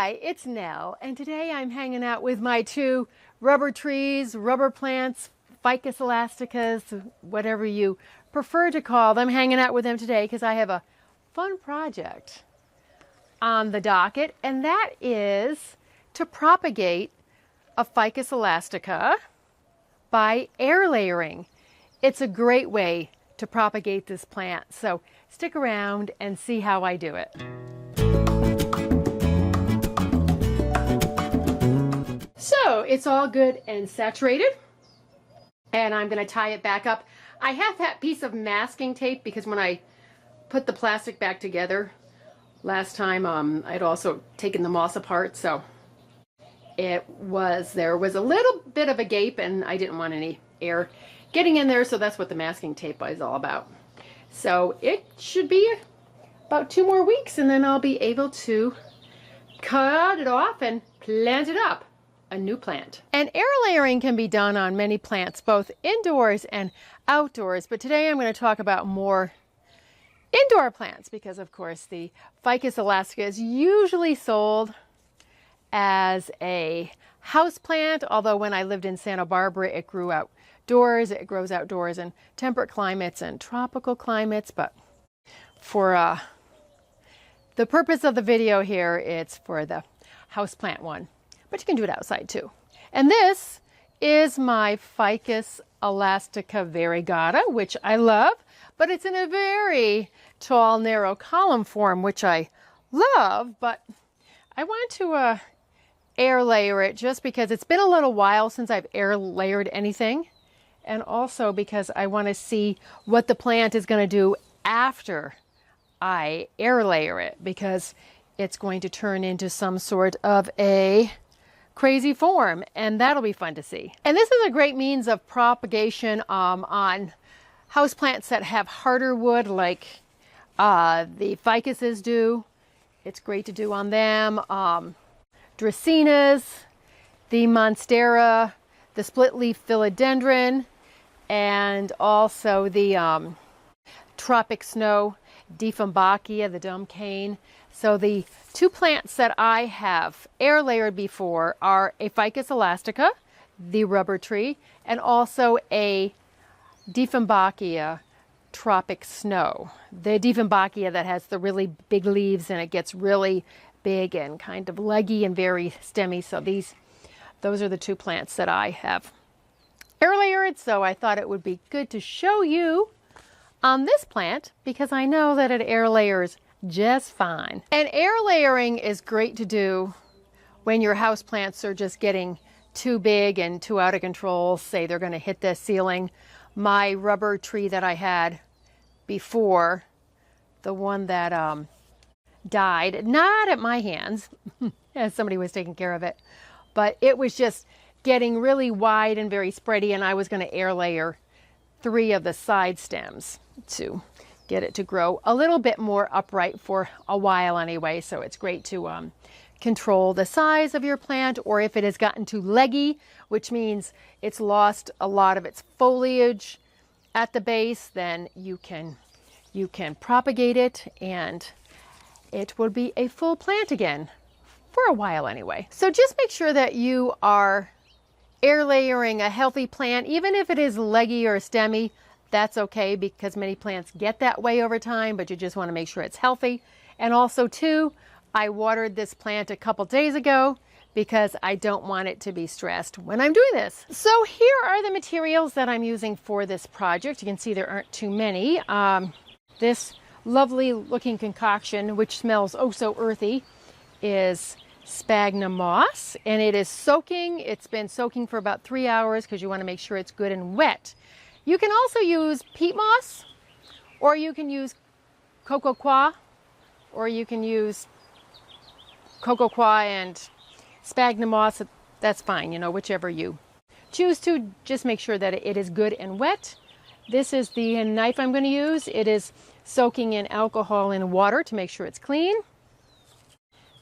Hi, it's Nell, and today I'm hanging out with my two rubber trees, rubber plants, Ficus Elasticas, whatever you prefer to call them. Hanging out with them today because I have a fun project on the docket, and that is to propagate a Ficus Elastica by air layering. It's a great way to propagate this plant, so stick around and see how I do it. So it's all good and saturated, and I'm going to tie it back up. I have that piece of masking tape because when I put the plastic back together last time, I'd also taken the moss apart, so there was a little bit of a gape and I didn't want any air getting in there, so that's what the masking tape is all about. So it should be about 2 more weeks and then I'll be able to cut it off and plant it up. A new plant. And air layering can be done on many plants, both indoors and outdoors, but today I'm going to talk about more indoor plants because, of course, the Ficus Elastica is usually sold as a house plant, although when I lived in Santa Barbara it grew outdoors. It grows outdoors in temperate climates and tropical climates, but for the purpose of the video here, it's for the houseplant one. But you can do it outside too. And this is my Ficus Elastica variegata, which I love, but it's in a very tall, narrow column form, which I love, but I want to air layer it just because it's been a little while since I've air layered anything, and also because I want to see what the plant is going to do after I air layer it, because it's going to turn into some sort of a crazy form, and that'll be fun to see. And this is a great means of propagation on houseplants that have harder wood, like the ficuses do. It's great to do on them. Dracaenas, the monstera, the split leaf philodendron, and also the tropic snow Dieffenbachia, the dumb cane. So the 2 plants that I have air layered before are a Ficus Elastica, the rubber tree, and also a Dieffenbachia tropic snow. The Dieffenbachia that has the really big leaves and it gets really big and kind of leggy and very stemmy. So those are the 2 plants that I have air layered. So I thought it would be good to show you on this plant because I know that it air layers just fine. And air layering is great to do when your house plants are just getting too big and too out of control. Say they're going to hit the ceiling. My rubber tree that I had before, the one that died, not at my hands, as somebody was taking care of it, but it was just getting really wide and very spready, and I was going to air layer 3 of the side stems to get it to grow a little bit more upright for a while anyway. So it's great to control the size of your plant, or if it has gotten too leggy, which means it's lost a lot of its foliage at the base, then you can propagate it and it will be a full plant again for a while anyway. So just make sure that you are air layering a healthy plant, even if it is leggy or stemmy. That's okay because many plants get that way over time, but you just want to make sure it's healthy. And also too, I watered this plant a couple days ago because I don't want it to be stressed when I'm doing this. So here are the materials that I'm using for this project. You can see there aren't too many. This lovely looking concoction, which smells oh so earthy, is sphagnum moss, and it is soaking. It's been soaking for about 3 hours because you want to make sure it's good and wet. You can also use peat moss, or you can use cocoa coir, or you can use cocoa coir and sphagnum moss. That's fine, you know, whichever you choose to. Just make sure that it is good and wet. This is the knife I'm going to use. It is soaking in alcohol and water to make sure it's clean.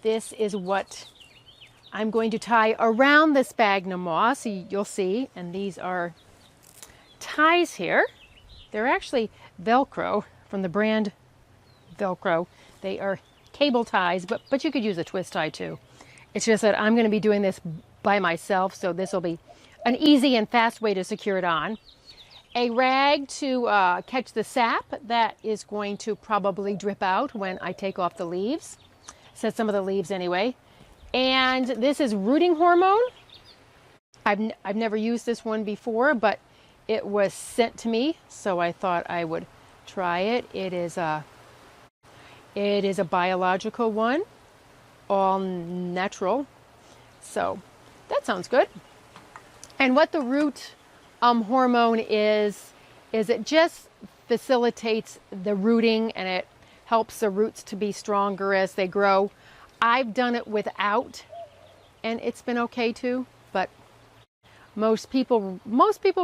This is what I'm going to tie around the sphagnum moss. You'll see, and these are ties here. They're actually Velcro from the brand Velcro. They are cable ties, but you could use a twist tie too. It's just that I'm going to be doing this by myself, so this will be an easy and fast way to secure it on. A rag to catch the sap that is going to probably drip out when I take off the leaves. Says some of the leaves anyway. And this is rooting hormone. I've never used this one before, but it was sent to me, so I thought I would try it. It is a biological one, all natural. So that sounds good. And what the root hormone is it just facilitates the rooting and it helps the roots to be stronger as they grow. I've done it without, and it's been okay too, but most people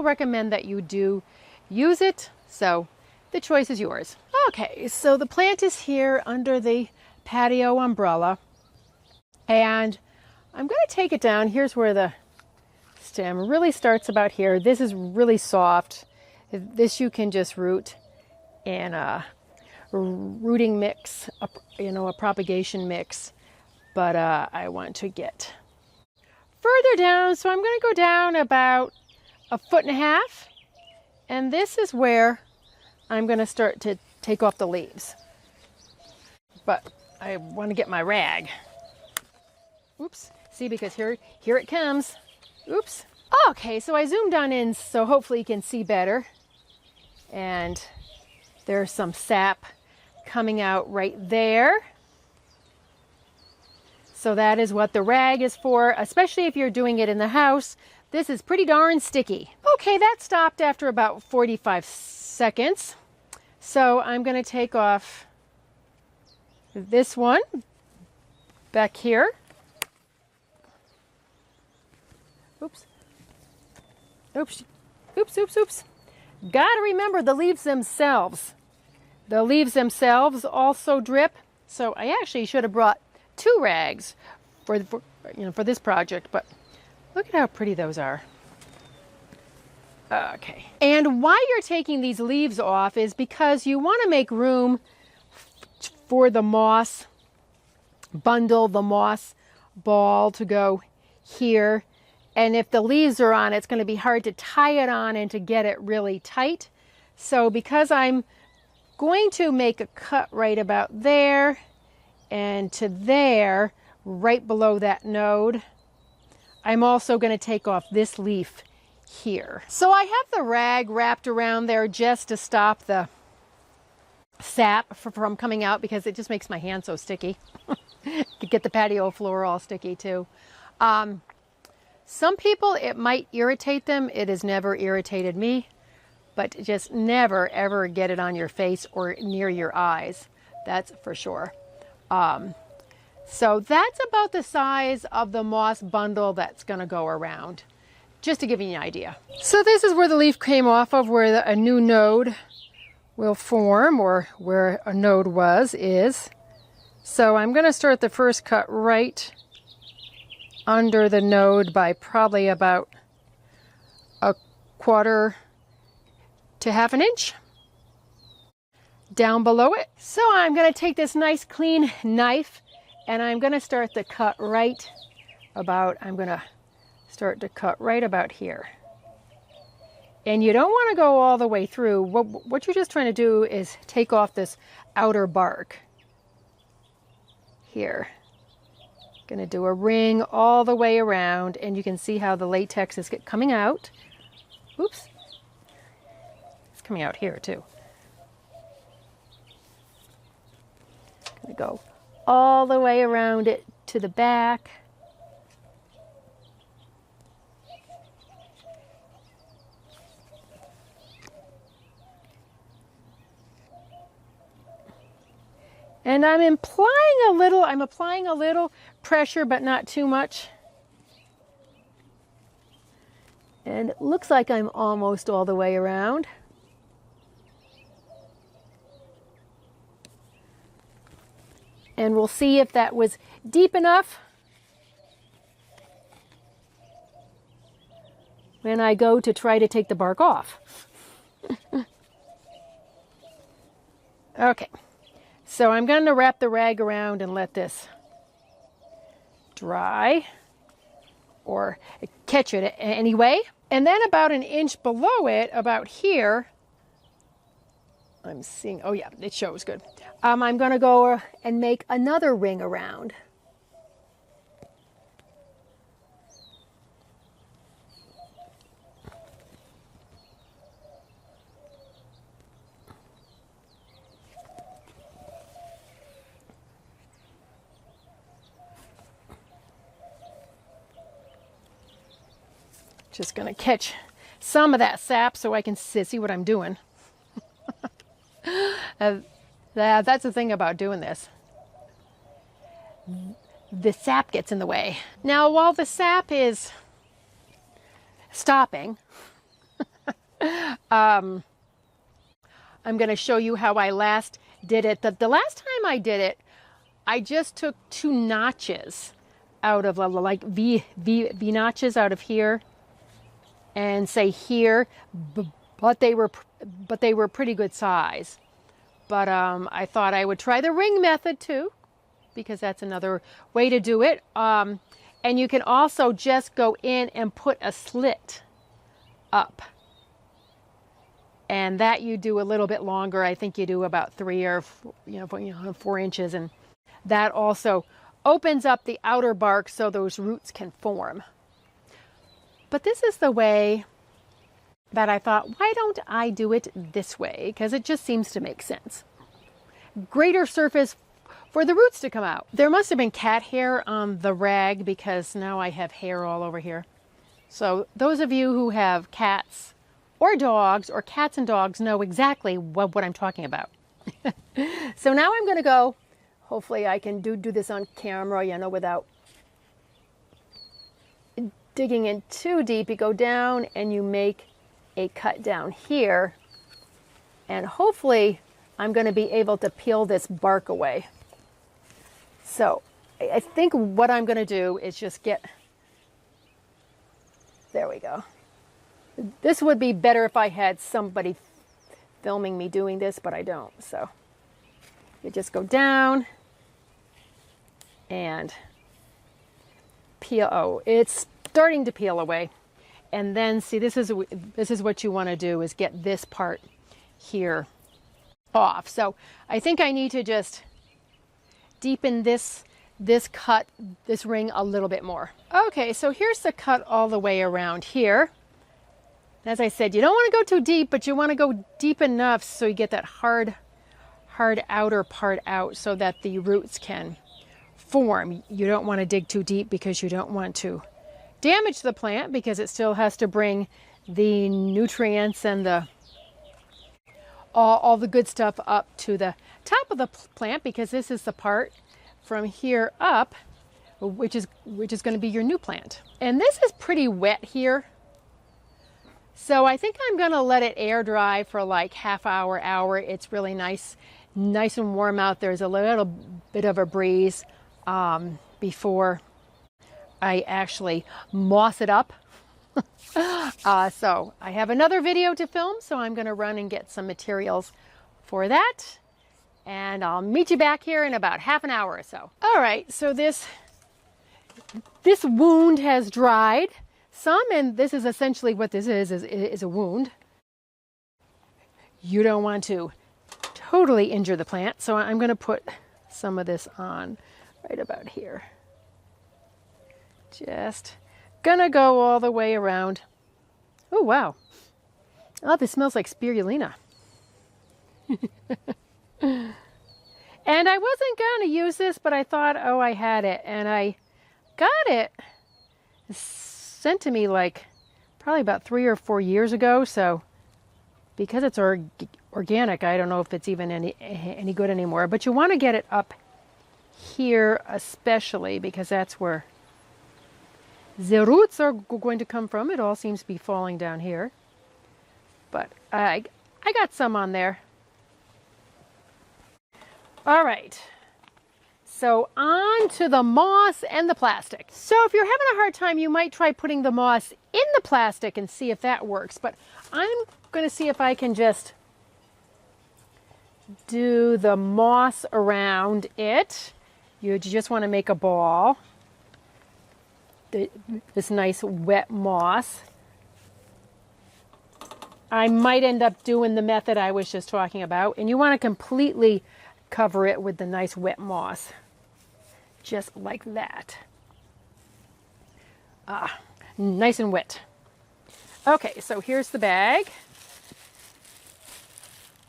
recommend that you do use it, so the choice is yours. Okay, so the plant is here under the patio umbrella, and I'm going to take it down. Here's where the stem really starts about here. This is really soft. This you can just root in a rooting mix, a propagation mix, but I want to get further down, so I'm going to go down about 1.5 feet, and this is where I'm going to start to take off the leaves. But I want to get my rag. Oops, see, because here it comes. Oops. Okay, so I zoomed on in so hopefully you can see better. And there's some sap coming out right there. So that is what the rag is for, especially if you're doing it in the house. This is pretty darn sticky. Okay, that stopped after about 45 seconds. So I'm going to take off this one back here. Oops. Oops. Oops, oops, oops. Gotta remember the leaves themselves. The leaves themselves also drip. So I actually should have brought 2 rags for this project, but look at how pretty those are. Okay. And why you're taking these leaves off is because you want to make room for the moss bundle, the moss ball to go here. And if the leaves are on, it's going to be hard to tie it on and to get it really tight. So because I'm going to make a cut right about there and to there, right below that node, I'm also going to take off this leaf here. So I have the rag wrapped around there just to stop the sap from coming out, because it just makes my hand so sticky. To get the patio floor all sticky too. Some people, it might irritate them. It has never irritated me, but just never ever get it on your face or near your eyes. That's for sure. So that's about the size of the moss bundle that's going to go around, just to give you an idea. So this is where the leaf came off of, where a new node will form, or where a node is. So I'm going to start the first cut right under the node by probably about 1/4 to 1/2 inch down below it. So I'm going to take this nice clean knife and I'm going to start the cut right about, here. And you don't want to go all the way through. What you're just trying to do is take off this outer bark here. Going to do a ring all the way around, and you can see how the latex is coming out. Oops. It's coming out here too. Going to go all the way around it to the back. And I'm applying a little pressure, but not too much. And it looks like I'm almost all the way around. And we'll see if that was deep enough when I go to try to take the bark off. Okay. So I'm going to wrap the rag around and let this dry or catch it anyway. And then about an inch below it, about here, I'm seeing, oh yeah, it shows good. I'm going to go and make another ring around. Just going to catch some of that sap so I can see what I'm doing. That's the thing about doing this. The sap gets in the way. Now, while the sap is stopping, I'm going to show you how I last did it. The last time I did it, I just took 2 notches out of like V notches out of here and say here, but they were pretty good size. But I thought I would try the ring method too, because that's another way to do it. And you can also just go in and put a slit up. And that you do a little bit longer. I think you do about 3 or 4 inches. And that also opens up the outer bark so those roots can form. But this is the way that I thought, why don't I do it this way? Because it just seems to make sense. Greater surface for the roots to come out. There must have been cat hair on the rag because now I have hair all over here. So those of you who have cats or dogs or cats and dogs know exactly what I'm talking about. So now I'm going to go, hopefully I can do this on camera, without digging in too deep. You go down and you make a cut down here, and hopefully I'm going to be able to peel this bark away. So I think what I'm going to do is just there we go. This would be better if I had somebody filming me doing this, but I don't. So you just go down and peel. Oh, it's starting to peel away. And then see, this is what you want to do, is get this part here off. So I think I need to just deepen this ring a little bit more. Okay, so here's the cut all the way around here. As I said, you don't want to go too deep, but you want to go deep enough so you get that hard outer part out so that the roots can form. You don't want to dig too deep because you don't want to damage the plant, because it still has to bring the nutrients and all the good stuff up to the top of the plant, because this is the part from here up which is going to be your new plant. And this is pretty wet here, so I think I'm going to let it air dry for like half hour. It's really nice and warm out. There's a little bit of a breeze before I actually moss it up. So I have another video to film, so I'm going to run and get some materials for that. And I'll meet you back here in about half an hour or so. All right, so this wound has dried some, and this is essentially what this is a wound. You don't want to totally injure the plant, so I'm going to put some of this on right about here. Just gonna go all the way around. Oh, wow. Oh, this smells like spirulina. And I wasn't gonna use this, but I thought, oh, I had it. And I got it sent to me like probably about 3 or 4 years ago. So because it's organic, I don't know if it's even any good anymore. But you want to get it up here especially, because that's where the roots are going to come from. It all seems to be falling down here. But I got some on there. All right. So on to the moss and the plastic. So if you're having a hard time, you might try putting the moss in the plastic and see if that works. But I'm going to see if I can just do the moss around it. You just want to make a ball. this nice wet moss. I might end up doing the method I was just talking about, and you want to completely cover it with the nice wet moss, just like that. Nice and wet. Okay, so here's the bag,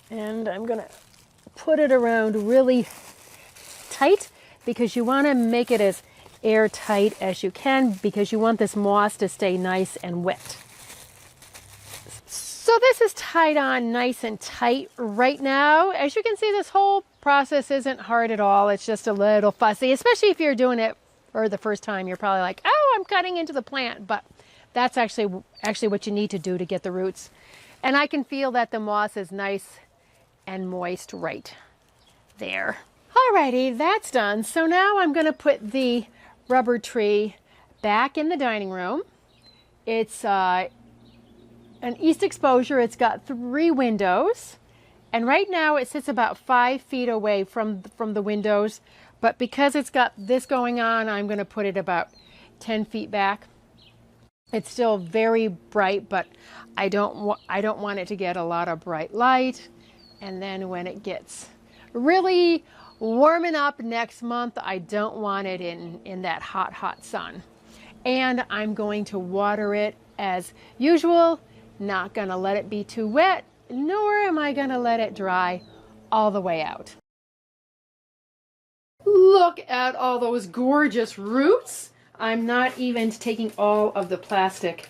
and I'm gonna put it around really tight because you want to make it as airtight as you can because you want this moss to stay nice and wet. So this is tied on nice and tight right now. As you can see, this whole process isn't hard at all. It's just a little fussy, especially if you're doing it for the first time. You're probably like, oh, I'm cutting into the plant, but that's actually what you need to do to get the roots. And I can feel that the moss is nice and moist right there. Alrighty, that's done. So now I'm going to put the rubber tree back in the dining room. It's an east exposure. It's got 3 windows, and right now it sits about 5 feet away from the windows, but because it's got this going on, I'm going to put it about 10 feet back. It's still very bright, but I don't want it to get a lot of bright light. And then when it gets really warming up next month, I don't want it in that hot sun. And I'm going to water it as usual. Not going to let it be too wet, nor am I going to let it dry all the way out. Look at all those gorgeous roots. I'm not even taking all of the plastic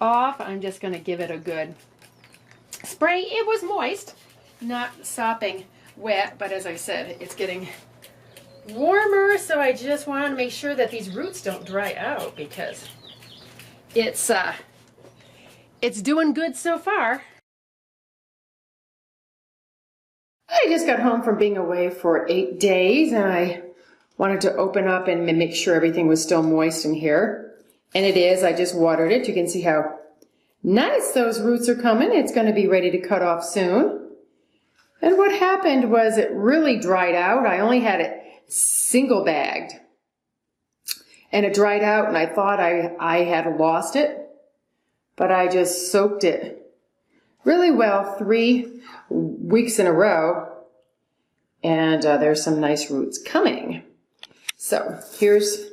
off. I'm just going to give it a good spray. It was moist, not sopping wet, but as I said, it's getting warmer, so I just want to make sure that these roots don't dry out because it's doing good so far. I just got home from being away for 8 days, and I wanted to open up and make sure everything was still moist in here. And it is. I just watered it. You can see how nice those roots are coming. It's going to be ready to cut off soon. And what happened was it really dried out. I only had it single bagged. And it dried out, and I thought I had lost it. But I just soaked it really well 3 weeks in a row, and there's some nice roots coming. So here's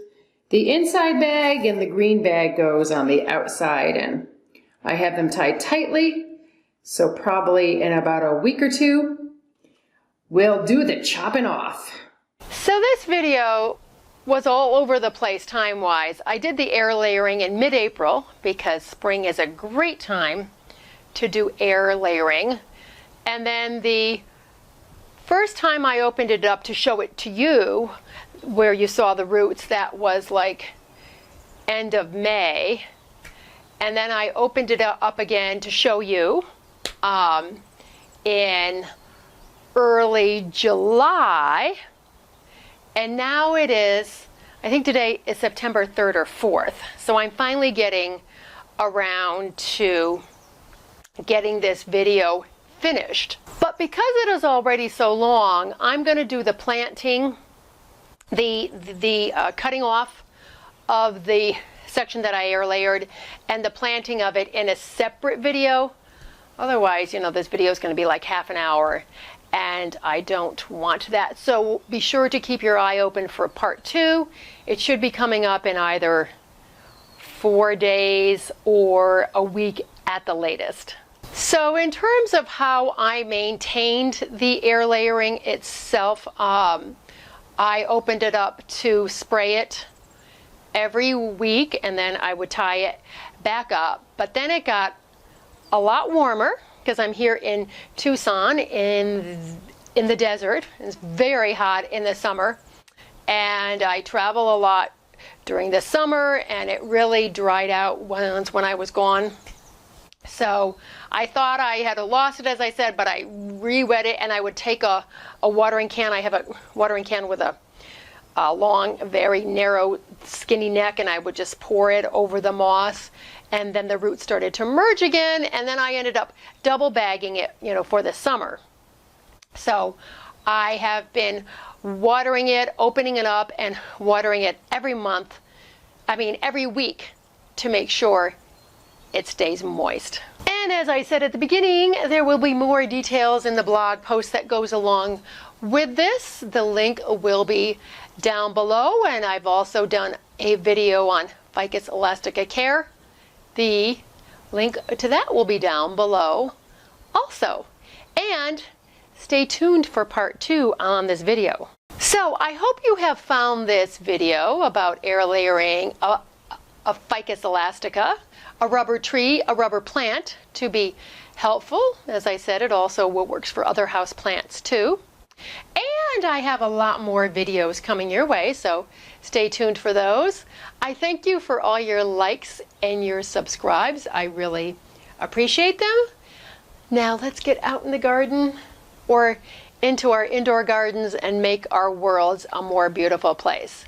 the inside bag, and the green bag goes on the outside, and I have them tied tightly, so probably in about a week or 2, we'll do the chopping off. So this video was all over the place time-wise. I did the air layering in mid-April because spring is a great time to do air layering. And then the first time I opened it up to show it to you, where you saw the roots, that was like end of May. And then I opened it up again to show you in early July. And now it is, I think today is September 3rd or 4th. So I'm finally getting around to getting this video finished. But because it is already so long, I'm going to do the planting, the cutting off of the section that I air layered and the planting of it in a separate video. Otherwise, you know, this video is going to be like half an hour. And I don't want that. So be sure to keep your eye open for part 2. It should be coming up in either 4 days or a week at the latest. So in terms of how I maintained the air layering itself, I opened it up to spray it every week, and then I would tie it back up. But then it got a lot warmer, because I'm here in Tucson in the desert. It's very hot in the summer, and I travel a lot during the summer, and it really dried out once when I was gone. So I thought I had lost it, as I said, but I re-wet it, and I would take a watering can. I have a watering can with a long, very narrow, skinny neck, and I would just pour it over the moss. And then the roots started to merge again, and then I ended up double bagging it, you know, for the summer. So I have been watering it, opening it up, and watering it every month every week to make sure it stays moist. And as I said at the beginning, there will be more details in the blog post that goes along with this. The link will be down below, and I've also done a video on Ficus Elastica care. The link to that will be down below also. And stay tuned for part 2 on this video. So I hope you have found this video about air layering a Ficus Elastica, a rubber tree, a rubber plant, to be helpful. As I said, it also works for other house plants too. And I have a lot more videos coming your way, so stay tuned for those. I thank you for all your likes and your subscribes. I really appreciate them. Now let's get out in the garden or into our indoor gardens and make our worlds a more beautiful place.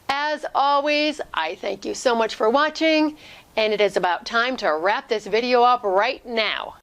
As always, I thank you so much for watching, and it is about time to wrap this video up right now.